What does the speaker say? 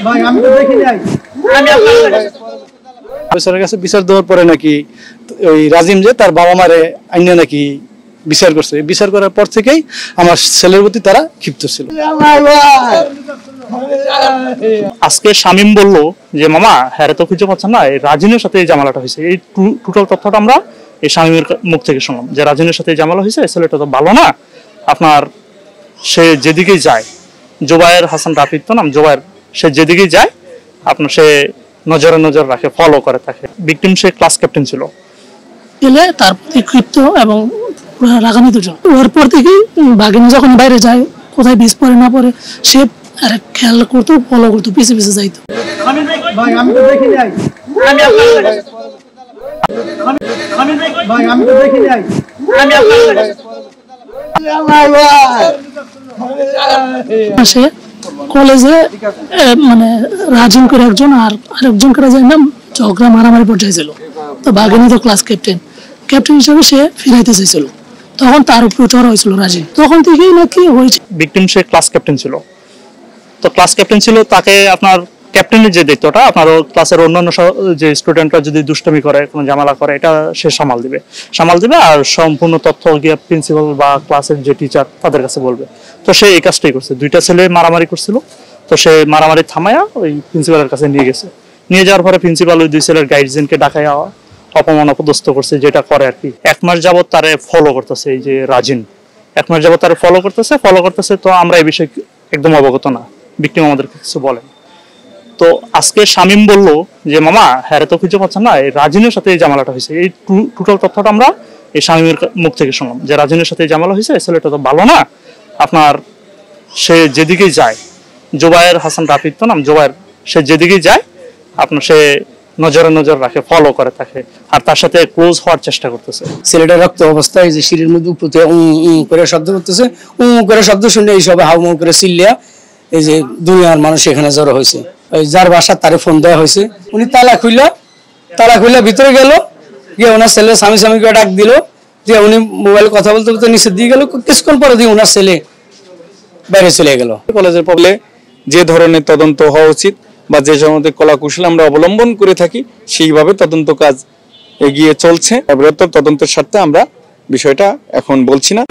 ভাই আমি তো দেখি নাই। বিচারের কাছে বিচার দেওয়ার পরে নাকি ওই রাজিম যে তার বাবা মারে আইনা নাকি বিচার করছে, বিচার করার পর থেকেই আমার ছেলের প্রতি তারা ক্ষিপ্ত ছিল। আজকে শামীম বললো যে মামা হ্যাঁ তো খুঁজে পাচ্ছেন না, এই রাজিনের সাথে এই জামালাটা হয়েছে। এই টোটাল তথ্যটা আমরা এই শামীমের মুখ থেকে শুনলাম যে রাজিনের সাথে জামালা হয়েছে, ছেলেটা তো ভালো না। আপনার সে যেদিকেই যায়, জোবায়ের হাসান রাফিদ তো নাম, জোবায়ের, সে যেদিকেই যায় আপনার সে নজরে নজর রাখে, ফলো করে থাকে। ভিকটিম সে ক্লাস ক্যাপ্টেন ছিল। ছেলে তার প্রতি ক্ষিপ্ত এবং রাগান্বিত ছিল। ওর পর থেকেই বাঘিনী যখন বাইরে যায়, কোথায় বিষ পড়ে না পড়ে সে খেয়াল করতো, ফলো করতো, পিছে পিছে যাইতো। ভাই আমি তো দেখি নাই। ভাই আমি তো দেখি নাই। সে কলেজে মানে রাজন করে একজন আর আরেকজন করে যায় না, ঝগড়া মারামারি পর্যায়ে ছিল। তো বাঘিনী তো ক্লাস ক্যাপ্টেন হিসেবে সে ফিরাইতে চাইছিল, তখন তার উপরে চড়া হয়েছিল রাজিন। তখন থেকেই নাকি হয়েছে। ভিকটিম সে ক্লাস ক্যাপ্টেন ছিল। তো ক্লাস ক্যাপ্টেন ছিল, তাকে আপনার ক্যাপ্টেনের যে দায়িত্বটা, আপনার ক্লাসের অন্যান্য যে স্টুডেন্টরা যদি দুষ্টামি করে, কোনো ঝামেলা করে, এটা সে সামাল দিবে। আর সম্পূর্ণ তথ্য গিয়ে প্রিন্সিপাল বা ক্লাসের যে টিচার তাদের কাছে বলবে। তো সে এই কাজটাই করছে। দুইটা ছেলে মারামারি করছিল, তো সে মারামারি থামায়া ওই প্রিন্সিপালের কাছে নিয়ে গেছে। নিয়ে যাওয়ার পরে প্রিন্সিপাল ওই দুই ছেলের গাইডেনকে ডাকাইয়া অপমান অপদস্থ করছে, যেটা করে আর কি। 1 মাস যাবত তারে ফলো করতেছে এই যে রাজিন, 1 মাস যাবত তারে ফলো করতেছে। তো আমরা এই বিষয়ে একদম অবগত না, ভিকটিম আমাদের কিছু বলেন। তো আজকে শামীম বললো যে মামা হ্যাঁ তো খুঁজে পাচ্ছেন না, এই রাজিনের সাথে এই জামালাটা হয়েছে। এই টোটাল তথ্যটা আমরা এই শামীমের মুখ থেকে শুনলাম যে রাজিনের সাথে এই জামালা হয়েছে, ছেলেটা তো ভালো না। আপনার সে যেদিকেই যায়, জোবায়ের হাসান রাফিদ তো নাম, জোবায়ের, সে যেদিকেই যায় আপনার সে নজরে নজর রাখে, ফলো করে থাকে, আর তার সাথে ক্লোজ হওয়ার চেষ্টা করতেছে। ছেলেটা রক্ত অবস্থায় যে সিঁড়ির মধ্যে উপরে করে শব্দ করতেছে, করে শব্দ শুনে এই সব হাউমাউ করে চিল্লিয়া এই যে দুনিয়ার মানুষ এখানে জড়ো হয়েছে। ওই যার বাসা তারে ফোন দেওয়া হয়েছে, উনি তালা খুইলা ভিতরে গেল, গিয়ে ওনার ছেলে স্বামীকে ডাক দিল, দিয়ে উনি মোবাইলে কথা বলতে বলতে নিচে দিয়ে গেল। কিছুক্ষণ পরে দিয়ে ওনার ছেলে বাইরে চলে গেল। কলেজের পড়লে যে ধরনের তদন্ত হওয়া উচিত বা যে সমস্ত কলা কৌশল আমরা অবলম্বন করে থাকি, সেইভাবে তদন্ত কাজ এগিয়ে চলছে। বৃহত্তর তদন্তের স্বার্থে আমরা বিষয়টা এখন বলছি না।